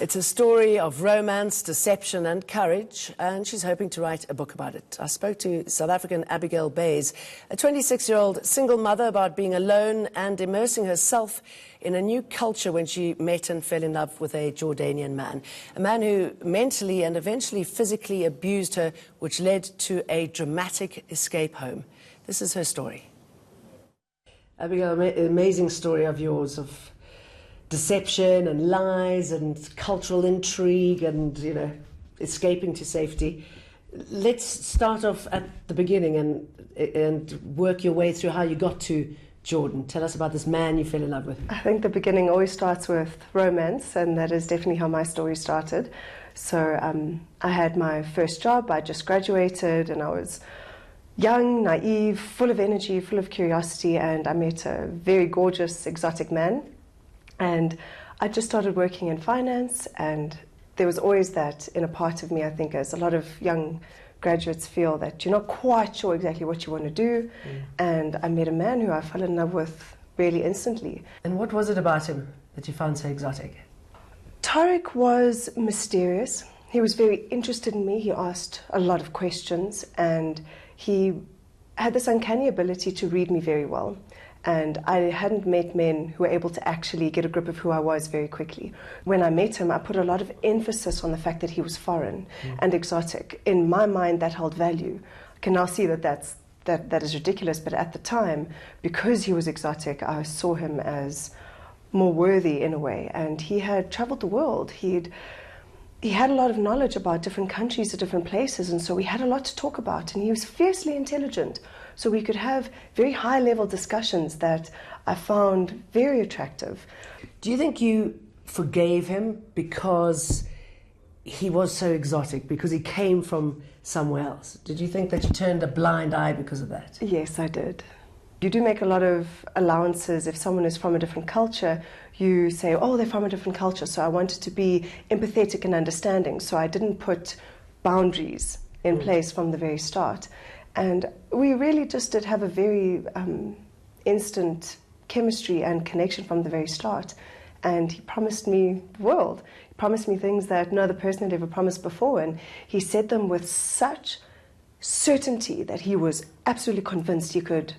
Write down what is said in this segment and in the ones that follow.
It's a story of romance, deception and courage, and she's hoping to write a book about it. I spoke to South African Abigail Bayes, a 26-year-old single mother, about being alone and immersing herself in a new culture when she met and fell in love with a Jordanian man. A man who mentally and eventually physically abused her, which led to a dramatic escape home. This is her story. Abigail, amazing story of yours, of deception and lies and cultural intrigue and, escaping to safety. Let's start off at the beginning and work your way through how you got to Jordan. Tell us about this man you fell in love with. I think the beginning always starts with romance, and that is definitely how my story started. So I had my first job. I just graduated and I was young, naive, full of energy, full of curiosity, and I met a very gorgeous, exotic man. And I just started working in finance, and there was always that in a part of me, I think, as a lot of young graduates feel, that you're not quite sure exactly what you want to do. And I met a man who I fell in love with really instantly. And what was it about him that you found so exotic? Tariq was mysterious. He was very interested in me. He asked a lot of questions, and he had this uncanny ability to read me very well. And I hadn't met men who were able to actually get a grip of who I was very quickly. When I met him, I put a lot of emphasis on the fact that he was foreign and exotic. In my mind, that held value. I can now see that that is ridiculous, but at the time, because he was exotic, I saw him as more worthy in a way. And he had traveled the world. He had a lot of knowledge about different countries, different places, and so we had a lot to talk about. And he was fiercely intelligent, so we could have very high-level discussions that I found very attractive. Do you think you forgave him because he was so exotic, because he came from somewhere else? Did you think that you turned a blind eye because of that? Yes, I did. You do make a lot of allowances. If someone is from a different culture, you say, oh, they're from a different culture. So I wanted to be empathetic and understanding. So I didn't put boundaries in place from the very start. And we really just did have a very instant chemistry and connection from the very start. And he promised me the world. He promised me things that no other person had ever promised before. And he said them with such certainty that he was absolutely convinced he could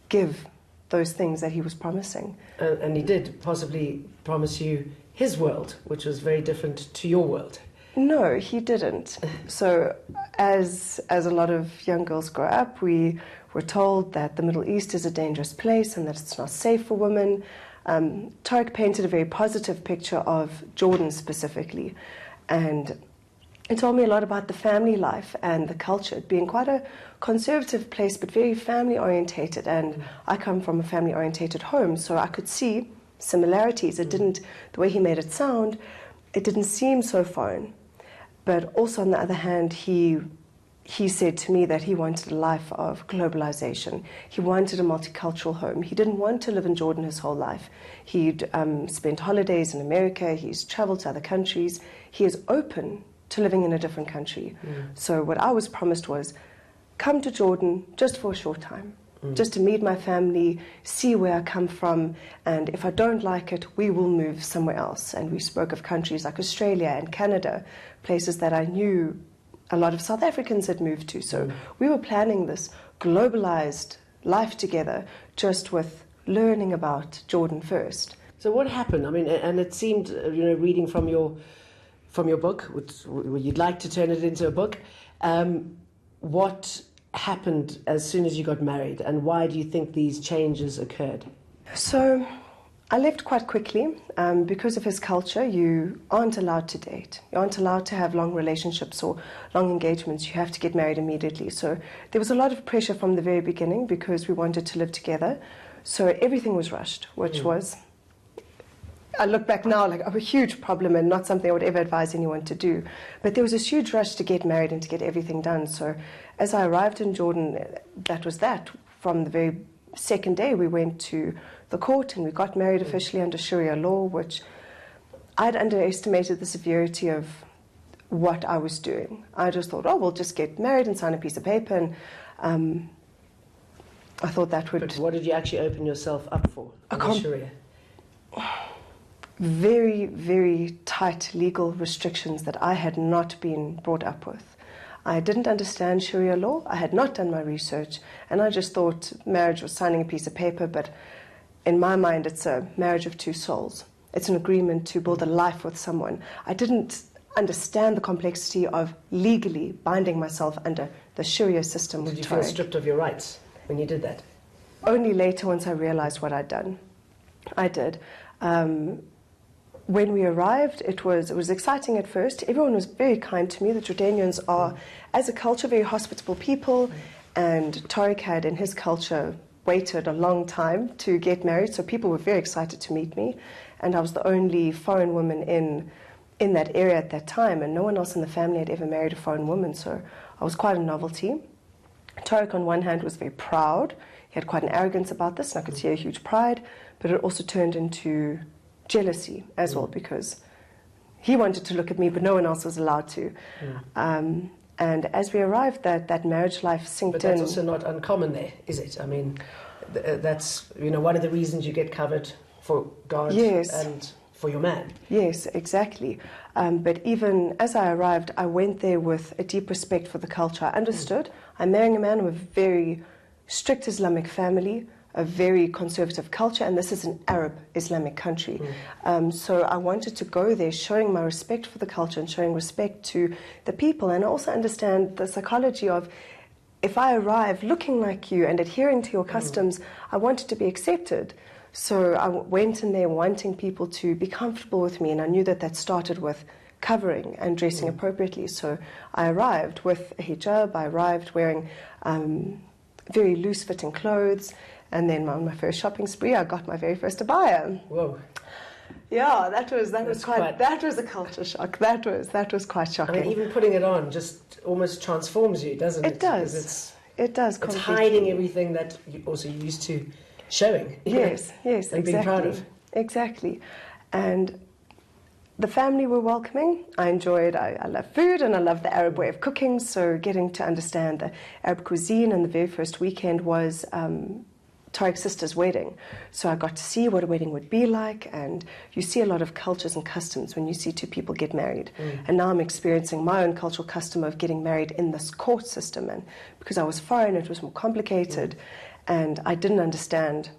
give those things that he was promising. And he did possibly promise you his world, which was very different to your world. No, he didn't. So as a lot of young girls grow up, we were told that the Middle East is a dangerous place and that it's not safe for women. Tariq painted a very positive picture of Jordan specifically, and he told me a lot about the family life and the culture, it being quite a conservative place but very family orientated, and I come from a family orientated home, so I could see similarities. It didn't, the way he made it sound, it didn't seem so foreign. But also on the other hand, he said to me that he wanted a life of globalization. He wanted a multicultural home. He didn't want to live in Jordan his whole life. He'd spent holidays in America. He's traveled to other countries. He is open to living in a different country. So what I was promised was, come to Jordan just for a short time, just to meet my family, see where I come from, and if I don't like it, we will move somewhere else. And we spoke of countries like Australia and Canada, places that I knew a lot of South Africans had moved to. So we were planning this globalized life together, just with learning about Jordan first. So what happened? I mean, and it seemed, reading from your book, which you'd like to turn it into a book, what happened as soon as you got married, and why do you think these changes occurred? So I left quite quickly. Because of his culture, you aren't allowed to date. You aren't allowed to have long relationships or long engagements. You have to get married immediately. So there was a lot of pressure from the very beginning because we wanted to live together. So everything was rushed, which was, I look back now like a huge problem and not something I would ever advise anyone to do. But there was this huge rush to get married and to get everything done. So as I arrived in Jordan, that was that. From the very second day, we went to the court and we got married officially under Sharia law, which I'd underestimated the severity of what I was doing. I just thought, oh, we'll just get married and sign a piece of paper, and I thought that would... But what did you actually open yourself up for under Sharia? very, very tight legal restrictions that I had not been brought up with. I didn't understand Sharia law. I had not done my research, and I just thought marriage was signing a piece of paper, but in my mind it's a marriage of two souls. It's an agreement to build a life with someone. I didn't understand the complexity of legally binding myself under the Sharia system. Did you feel stripped of your rights when you did that? Only later, once I realized what I'd done. I did. When we arrived, it was exciting at first. Everyone was very kind to me. The Jordanians are, as a culture, very hospitable people, and Tariq had, in his culture, waited a long time to get married, so people were very excited to meet me, and I was the only foreign woman in that area at that time, and no one else in the family had ever married a foreign woman, so I was quite a novelty. Tariq, on one hand, was very proud. He had quite an arrogance about this, and I could see a huge pride, but it also turned into jealousy as well, because he wanted to look at me, but no one else was allowed to. And as we arrived, that marriage life synced in. But that's also not uncommon there, is it? I mean, that's one of the reasons you get covered for God and for your man. Yes, exactly. But even as I arrived, I went there with a deep respect for the culture. I understood. I'm marrying a man of a very strict Islamic family, a very conservative culture, and this is an Arab Islamic country. So I wanted to go there showing my respect for the culture and showing respect to the people, and I also understand the psychology of, if I arrive looking like you and adhering to your customs, I wanted to be accepted. So I went in there wanting people to be comfortable with me, and I knew that started with covering and dressing appropriately. So I arrived with a hijab, I arrived wearing very loose-fitting clothes, and then on my first shopping spree, I got my very first abaya. Whoa! Yeah, that was a culture shock. That was quite shocking. I mean, even putting it on just almost transforms you, doesn't it? It does. It does. It's hiding everything that you also used to showing. Yes, and exactly. Being proud of. Exactly, and the family were welcoming. I love food, and I love the Arab way of cooking. So getting to understand the Arab cuisine, and the very first weekend was Tariq's sister's wedding. So I got to see what a wedding would be like, and you see a lot of cultures and customs when you see two people get married. And now I'm experiencing my own cultural custom of getting married in this court system, and because I was foreign, it was more complicated, and I didn't understand,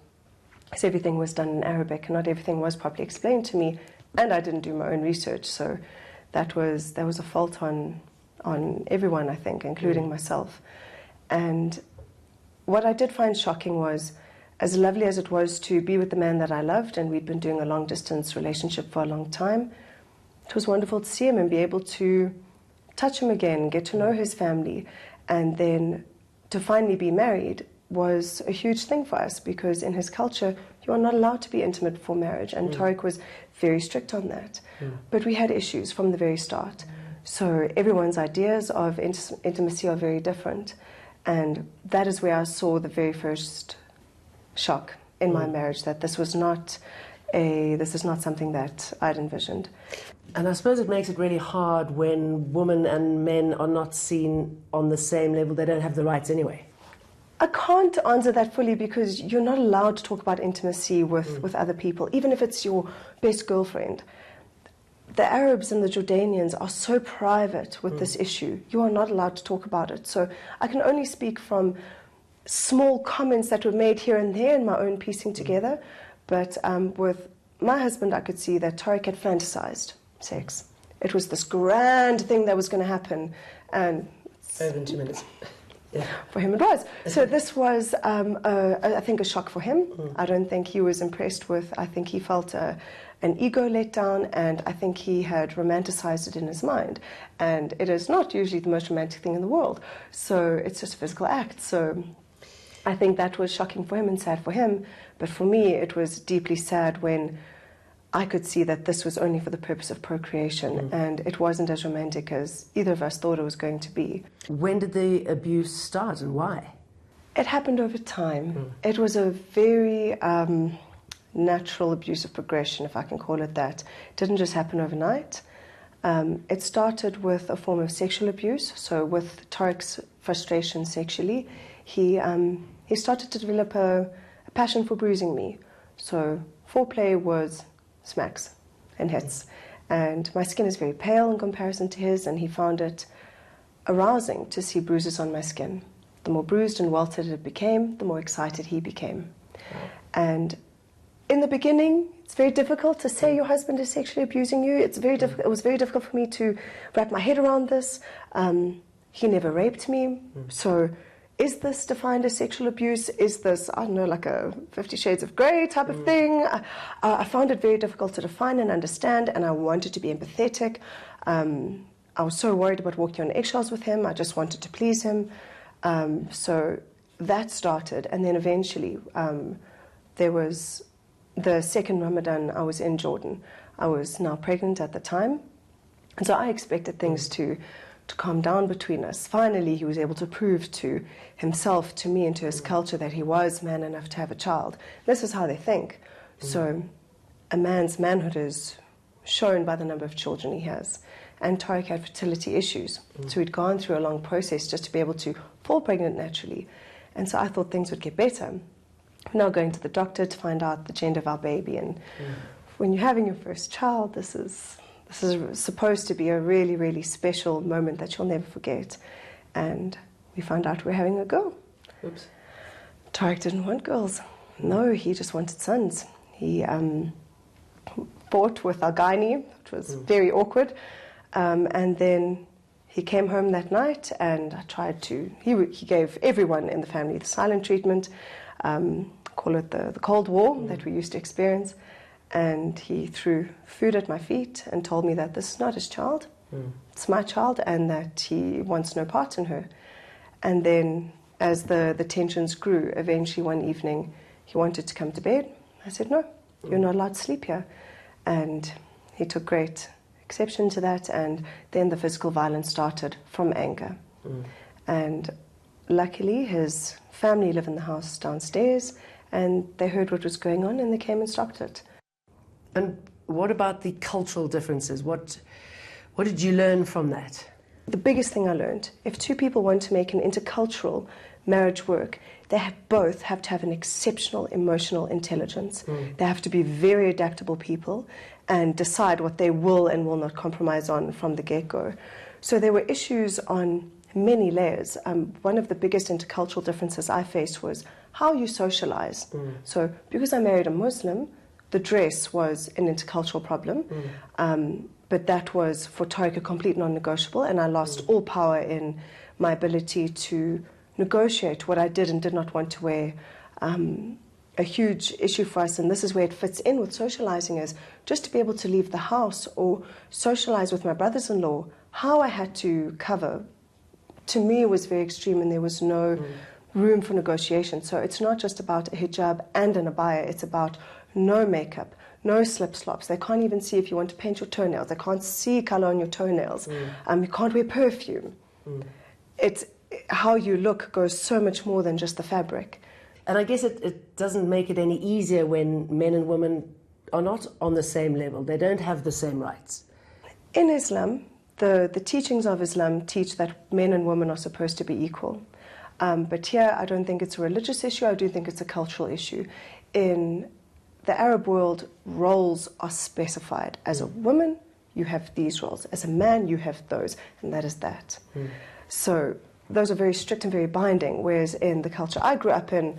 because everything was done in Arabic, and not everything was properly explained to me, and I didn't do my own research, so that was a fault on everyone, I think, including myself. And what I did find shocking was, as lovely as it was to be with the man that I loved, and we'd been doing a long-distance relationship for a long time, it was wonderful to see him and be able to touch him again, get to know his family, and then to finally be married was a huge thing for us, because in his culture, you are not allowed to be intimate before marriage, and Tariq was very strict on that. But we had issues from the very start. So everyone's ideas of intimacy are very different, and that is where I saw the very first shock in my marriage, that this is not something that I'd envisioned. And I suppose it makes it really hard when women and men are not seen on the same level. They don't have the rights anyway. I can't answer that fully, because you're not allowed to talk about intimacy with other people, even if it's your best girlfriend. The Arabs and the Jordanians are so private with this issue. You are not allowed to talk about it. So I can only speak from small comments that were made here and there in my own piecing together. But with my husband, I could see that Tariq had fantasized sex. It was this grand thing that was going to happen. And over in 2 minutes. Yeah. For him it was. So this was, I think, a shock for him. I don't think he was impressed with, I think he felt an ego let down, and I think he had romanticized it in his mind. And it is not usually the most romantic thing in the world. So it's just a physical act. So I think that was shocking for him and sad for him. But for me, it was deeply sad when I could see that this was only for the purpose of procreation, and it wasn't as romantic as either of us thought it was going to be. When did the abuse start, and why? It happened over time. It was a very natural abusive progression, if I can call it that. It didn't just happen overnight. It started with a form of sexual abuse. So with Tariq's frustration sexually, he started to develop a passion for bruising me. So foreplay was smacks, and hits. And my skin is very pale in comparison to his, and he found it arousing to see bruises on my skin. The more bruised and welted it became, the more excited he became. And in the beginning, it's very difficult to say your husband is sexually abusing you. It was very difficult for me to wrap my head around this. He never raped me. So is this defined as sexual abuse? Is this, I don't know, like a 50 Shades of Grey type of thing? I found it very difficult to define and understand, and I wanted to be empathetic. I was so worried about walking on eggshells with him. I just wanted to please him. So that started, and then eventually there was the second Ramadan I was in Jordan. I was now pregnant at the time, and so I expected things to calm down between us. Finally, he was able to prove to himself, to me, and to his culture that he was man enough to have a child. This is how they think. So a man's manhood is shown by the number of children he has. And Tariq had fertility issues. So he'd gone through a long process just to be able to fall pregnant naturally. And so I thought things would get better. Now going to the doctor to find out the gender of our baby. And when you're having your first child, this is supposed to be a really, really special moment that you'll never forget. And we found out we're having a girl. Oops. Tariq didn't want girls. No, he just wanted sons. He fought with our gynae, which was very awkward. And then he came home that night, and I tried to... He gave everyone in the family the silent treatment, call it the Cold War that we used to experience. And he threw food at my feet and told me that this is not his child. It's my child, and that he wants no part in her. And then as the tensions grew, eventually one evening he wanted to come to bed. I said, no, you're not allowed to sleep here. And he took great exception to that, and then the physical violence started from anger. And luckily his family live in the house downstairs, and they heard what was going on, and they came and stopped it. And what about the cultural differences? What did you learn from that? The biggest thing I learned, if two people want to make an intercultural marriage work, they both have to have an exceptional emotional intelligence. They have to be very adaptable people and decide what they will and will not compromise on from the get-go. So there were issues on many layers. One of the biggest intercultural differences I faced was how you socialize. So because I married a Muslim, the dress was an intercultural problem, but that was for Tariq a complete non-negotiable, and I lost all power in my ability to negotiate what I did and did not want to wear. A huge issue for us, and this is where it fits in with socializing, is just to be able to leave the house or socialize with my brothers-in-law. How I had to cover, to me, was very extreme, and there was no room for negotiation. So it's not just about a hijab and an abaya, it's about no makeup, no slip-slops. They can't even see if you want to paint your toenails. They can't see color on your toenails. You can't wear perfume. It's how you look goes so much more than just the fabric. And I guess it doesn't make it any easier when men and women are not on the same level. They don't have the same rights. In Islam, the teachings of Islam teach that men and women are supposed to be equal. But here, I don't think it's a religious issue. I do think it's a cultural issue. In the Arab world, roles are specified. As a woman, you have these roles. As a man, you have those, and that is that. So those are very strict and very binding, whereas in the culture I grew up in,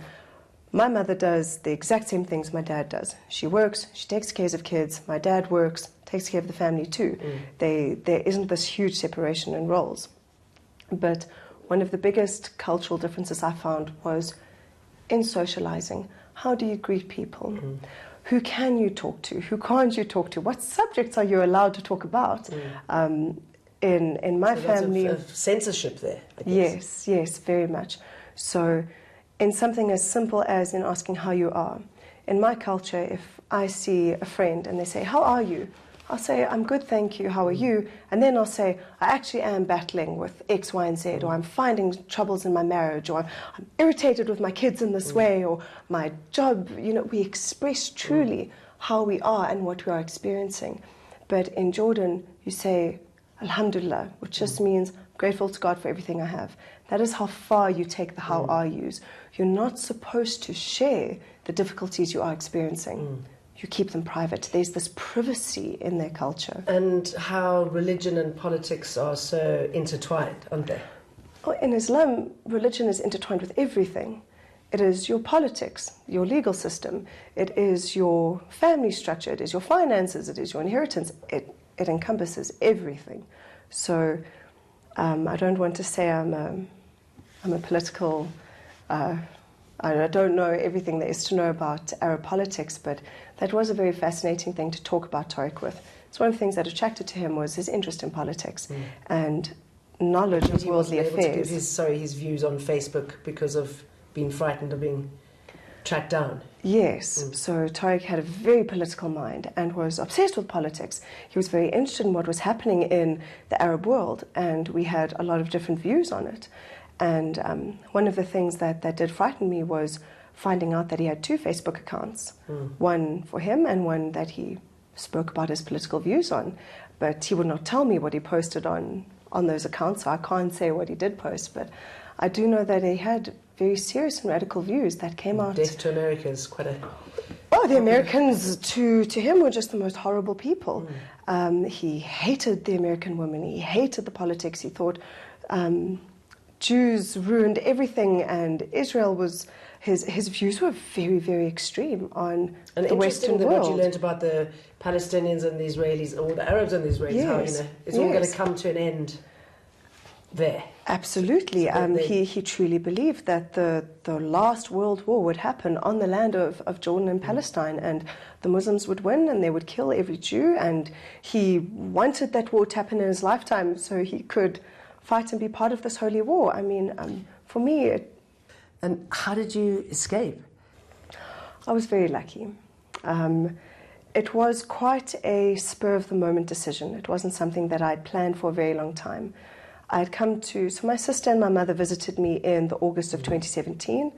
my mother does the exact same things my dad does. She works, she takes care of kids, my dad works, takes care of the family too. There isn't this huge separation in roles. But one of the biggest cultural differences I found was in socializing. How do you greet people? Who can you talk to? Who can't you talk to? What subjects are you allowed to talk about? In my family, of censorship there, I guess. Yes, very much. So in something as simple as in asking how you are. In my culture, if I see a friend and they say, how are you? I'll say, I'm good, thank you, how are you? And then I'll say, I actually am battling with X, Y, and Z, or I'm finding troubles in my marriage, or I'm irritated with my kids in this way, or my job. You know, we express truly how we are and what we are experiencing. But in Jordan, you say, Alhamdulillah, which just means grateful to God for everything I have. That is how far you take the how are yous. You're not supposed to share the difficulties you are experiencing. you keep them private. There's this privacy in their culture. And how religion and politics are so intertwined, aren't they? Oh, in Islam, religion is intertwined with everything. It is your politics, your legal system. It is your family structure. It is your finances. It is your inheritance. It encompasses everything. So I don't want to say I'm a political... I don't know everything there is to know about Arab politics, but that was a very fascinating thing to talk about Tariq with. It's one of the things that attracted to him was his interest in politics and knowledge of worldly affairs. His views on Facebook because of being frightened of being tracked down. Yes, so Tariq had a very political mind and was obsessed with politics. He was very interested in what was happening in the Arab world, and we had a lot of different views on it. And one of the things that did frighten me was finding out that he had 2 Facebook accounts, one for him and one that he spoke about his political views on. But he would not tell me what he posted on those accounts, so I can't say what he did post. But I do know that he had very serious and radical views that came out. Death to America is quite a... Oh, the Americans to him were just the most horrible people. He hated the American women. He hated the politics. He thought... Jews ruined everything, and Israel was his views were very, very extreme on the Western world. What you learned about the Palestinians and the Israelis, or the Arabs and the Israelis, how it's all going to come to an end there. Absolutely, he truly believed that the last world war would happen on the land of Jordan and Palestine, and the Muslims would win, and they would kill every Jew, and he wanted that war to happen in his lifetime so he could fight and be part of this holy war. I mean, for me... And how did you escape? I was very lucky. It was quite a spur-of-the-moment decision. It wasn't something that I'd planned for a very long time. I'd come to... So my sister and my mother visited me in the August of 2017,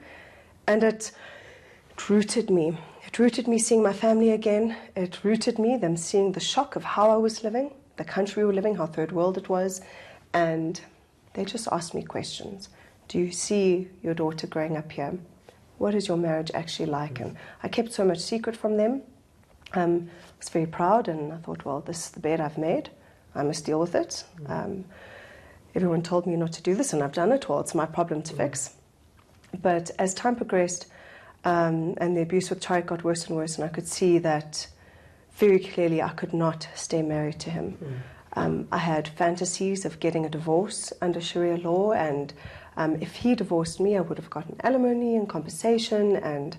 and it rooted me. It rooted me seeing my family again. It rooted me, them seeing the shock of how I was living, the country we were living, how third world it was. And they just asked me questions. Do you see your daughter growing up here? What is your marriage actually like? And I kept so much secret from them. I was very proud, and I thought, well, this is the bed I've made. I must deal with it. Everyone told me not to do this, and I've done it. Well, it's my problem to fix. But as time progressed, and the abuse with Tariq got worse and worse, and I could see that very clearly I could not stay married to him. I had fantasies of getting a divorce under Sharia law, and if he divorced me, I would have gotten alimony and compensation.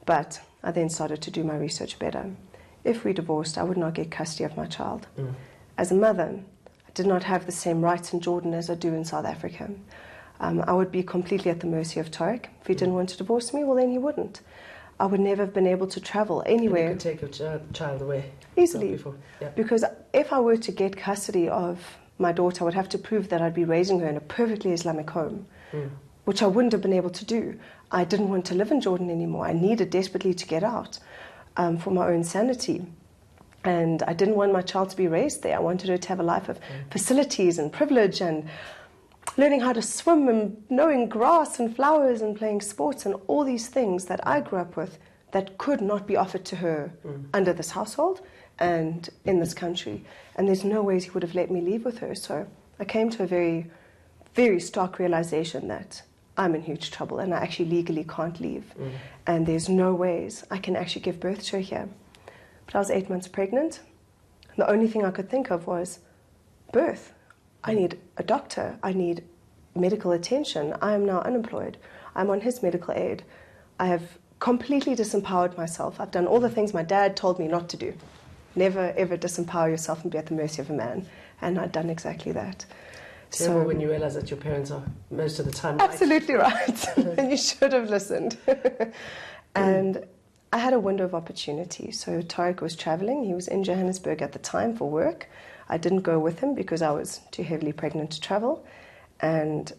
But I then started to do my research better. If we divorced, I would not get custody of my child. As a mother, I did not have the same rights in Jordan as I do in South Africa. I would be completely at the mercy of Tariq. If he didn't want to divorce me, well, then he wouldn't. I would never have been able to travel anywhere. You could take your child away. Easily. Because if I were to get custody of my daughter, I would have to prove that I'd be raising her in a perfectly Islamic home, which I wouldn't have been able to do. I didn't want to live in Jordan anymore. I needed desperately to get out for my own sanity. And I didn't want my child to be raised there. I wanted her to have a life of facilities and privilege and learning how to swim and knowing grass and flowers and playing sports and all these things that I grew up with that could not be offered to her under this household and in this country. And there's no ways he would have let me leave with her. So I came to a very, very stark realization that I'm in huge trouble and I actually legally can't leave. And there's no ways I can actually give birth to her here. But I was 8 months pregnant. And the only thing I could think of was birth. I need a doctor. I need medical attention. I am now unemployed. I'm on his medical aid. I have completely disempowered myself. I've done all the things my dad told me not to do. Never, ever disempower yourself and be at the mercy of a man. And I'd done exactly that. So when you realize that your parents are most of the time right. Absolutely right. And you should have listened. And I had a window of opportunity. So Tariq was traveling. He was in Johannesburg at the time for work. I didn't go with him because I was too heavily pregnant to travel. And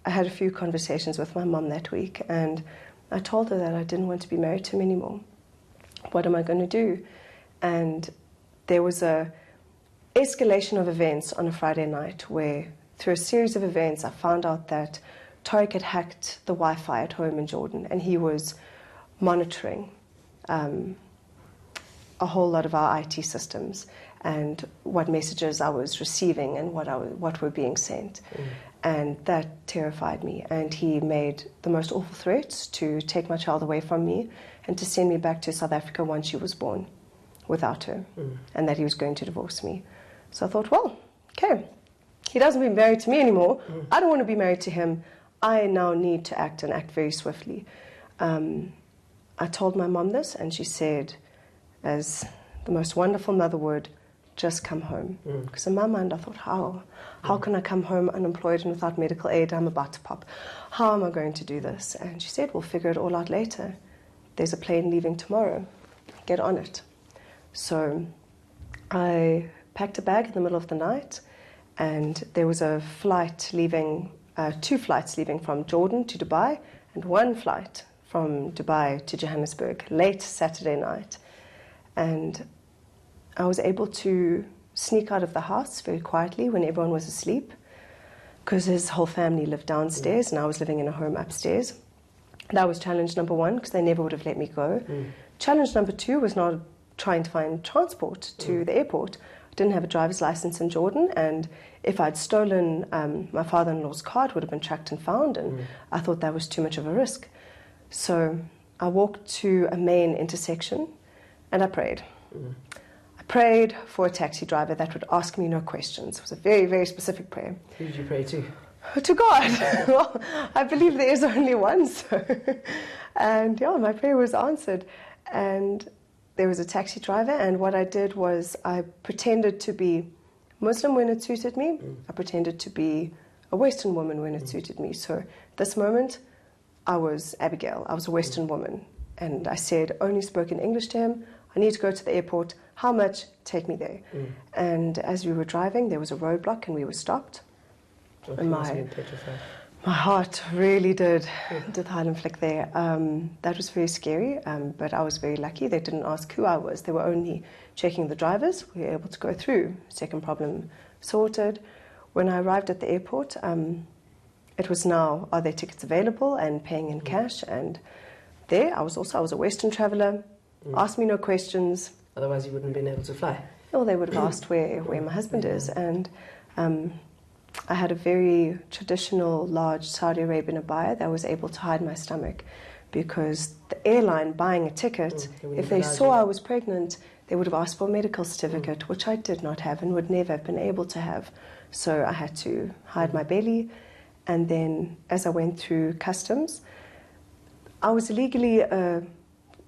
I had a few conversations with my mum that week. And I told her that I didn't want to be married to him anymore. What am I going to do? And there was a escalation of events on a Friday night where, through a series of events, I found out that Tariq had hacked the Wi-Fi at home in Jordan, and he was monitoring a whole lot of our IT systems and what messages I was receiving and what were being sent. And that terrified me. And he made the most awful threats to take my child away from me and to send me back to South Africa once she was born without her, and that he was going to divorce me. So I thought, well, okay, he doesn't be married to me anymore. I don't want to be married to him. I now need to act and act very swiftly. I told my mom this, and she said, as the most wonderful mother would, just come home. Because in my mind I thought, how can I come home unemployed and without medical aid? I'm about to pop. How am I going to do this? And she said, we'll figure it all out later. There's a plane leaving tomorrow. Get on it. So I packed a bag in the middle of the night, and there was a flight leaving, 2 flights leaving from Jordan to Dubai, and 1 flight from Dubai to Johannesburg, late Saturday night. And I was able to sneak out of the house very quietly when everyone was asleep, because his whole family lived downstairs and I was living in a home upstairs. That was challenge number 1, because they never would have let me go. Challenge number 2 was not trying to find transport to the airport. I didn't have a driver's license in Jordan, and if I'd stolen my father-in-law's car, it would have been tracked and found, and I thought that was too much of a risk. So I walked to a main intersection and I prayed. I prayed for a taxi driver that would ask me no questions. It was a very, very specific prayer. Who did you pray to? To God. Well, I believe there is only one, so. And yeah, my prayer was answered. And there was a taxi driver, and what I did was I pretended to be Muslim when it suited me. I pretended to be a Western woman when it suited me. So this moment, I was Abigail. I was a Western woman. And I said, only spoke in English to him. I need to go to the airport. How much? Take me there. And as we were driving, there was a roadblock and we were stopped. And my heart really did the Highland flick there. That was very scary, but I was very lucky. They didn't ask who I was. They were only checking the drivers. We were able to go through. Second problem sorted. When I arrived at the airport, it was now, are there tickets available, and paying in cash. And there, I was a Western traveller. Asked me no questions. Otherwise you wouldn't have been able to fly. Well, they would have asked where my husband is. And I had a very traditional large Saudi Arabian abaya that was able to hide my stomach, because the airline buying a ticket, if they saw I was pregnant, they would have asked for a medical certificate, which I did not have and would never have been able to have. So I had to hide my belly. And then as I went through customs, I was legally a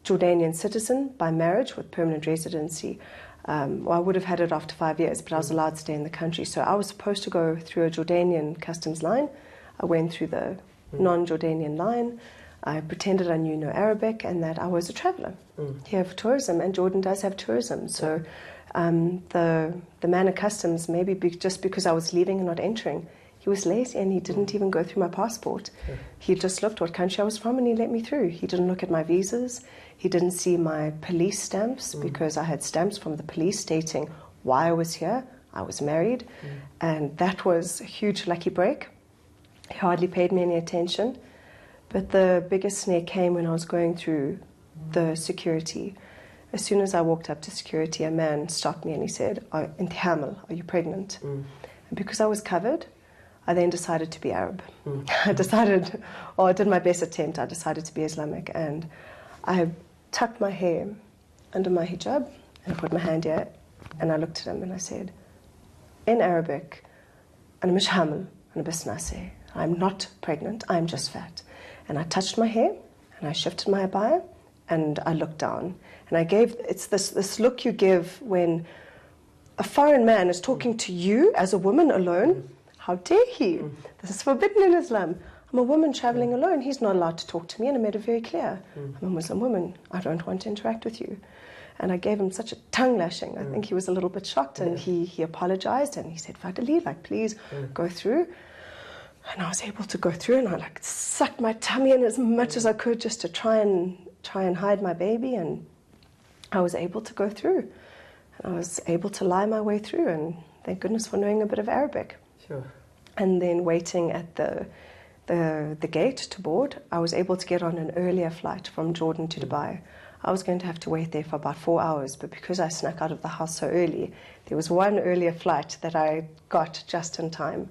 Jordanian citizen by marriage with permanent residency. Well, I would have had it after 5 years, but I was allowed to stay in the country. So I was supposed to go through a Jordanian customs line. I went through the non-Jordanian line. I pretended I knew no Arabic and that I was a traveller here for tourism, and Jordan does have tourism. So the man of customs, maybe just because I was leaving and not entering, he was lazy and he didn't even go through my passport. He just looked what country I was from and he let me through. He didn't look at my visas. He didn't see my police stamps, because I had stamps from the police stating why I was here. I was married, and that was a huge lucky break. He hardly paid me any attention. But the biggest snare came when I was going through the security. As soon as I walked up to security, a man stopped me and he said, "Inti hamil, are you pregnant?" And because I was covered, I then decided to be Arab. I did my best attempt. I decided to be Islamic, and I tucked my hair under my hijab and put my hand here, and I looked at him and I said, in Arabic, "Ana mish hamil, ana bas nasi." I'm not pregnant, I'm just fat. And I touched my hair, and I shifted my abaya, and I looked down. And I gave, it's this look you give when a foreign man is talking to you as a woman alone. How dare he? This is forbidden in Islam. I'm a woman traveling alone. He's not allowed to talk to me, and I made it very clear. I'm a Muslim woman. I don't want to interact with you. And I gave him such a tongue lashing. I think he was a little bit shocked, and he apologized, and he said, "Fadali, like, please go through." And I was able to go through, and I sucked my tummy in as much as I could just to try and hide my baby, and I was able to go through. And I was able to lie my way through, and thank goodness for knowing a bit of Arabic. Sure. And then waiting at the gate to board, I was able to get on an earlier flight from Jordan to Dubai. I was going to have to wait there for about 4 hours, but because I snuck out of the house so early, there was one earlier flight that I got just in time.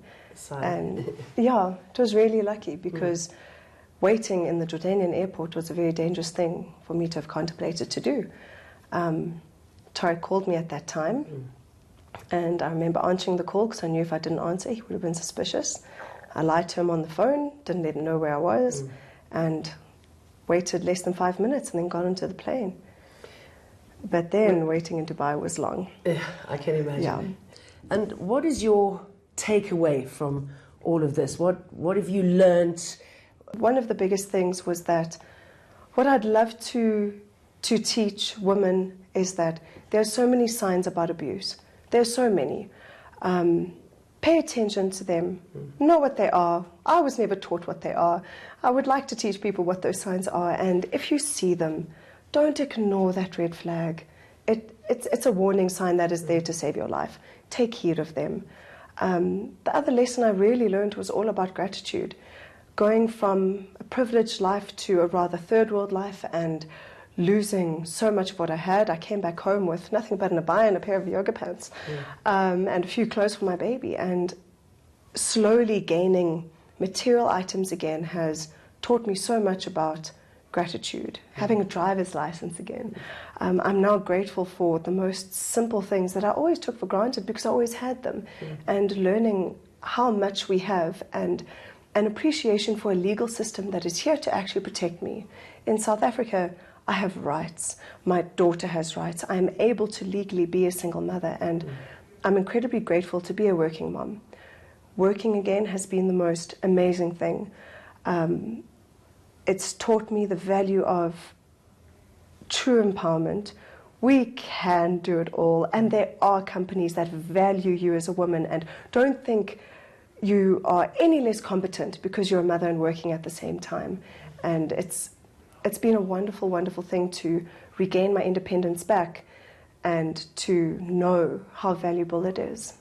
And yeah, it was really lucky, because waiting in the Jordanian airport was a very dangerous thing for me to have contemplated to do. Tariq called me at that time, and I remember answering the call because I knew if I didn't answer, he would have been suspicious. I lied to him on the phone, didn't let him know where I was, and waited less than 5 minutes and then got into the plane. But then waiting in Dubai was long. Yeah, I can imagine. Yeah. And what is your takeaway from all of this? What have you learned? One of the biggest things was that what I'd love to teach women is that there are so many signs about abuse. There are so many. Pay attention to them. Know what they are. I was never taught what they are. I would like to teach people what those signs are. And if you see them, don't ignore that red flag. It's a warning sign that is there to save your life. Take heed of them. The other lesson I really learned was all about gratitude. Going from a privileged life to a rather third world life and losing so much of what I had. I came back home with nothing but an abaya and a pair of yoga pants, and a few clothes for my baby. And slowly gaining material items again has taught me so much about gratitude. Having a driver's license again. I'm now grateful for the most simple things that I always took for granted because I always had them. And learning how much we have, and an appreciation for a legal system that is here to actually protect me. In South Africa, I have rights. My daughter has rights. I am able to legally be a single mother, and I'm incredibly grateful to be a working mom. Working again has been the most amazing thing. It's taught me the value of true empowerment. We can do it all, and there are companies that value you as a woman and don't think you are any less competent because you're a mother and working at the same time. And it's been a wonderful, wonderful thing to regain my independence back and to know how valuable it is.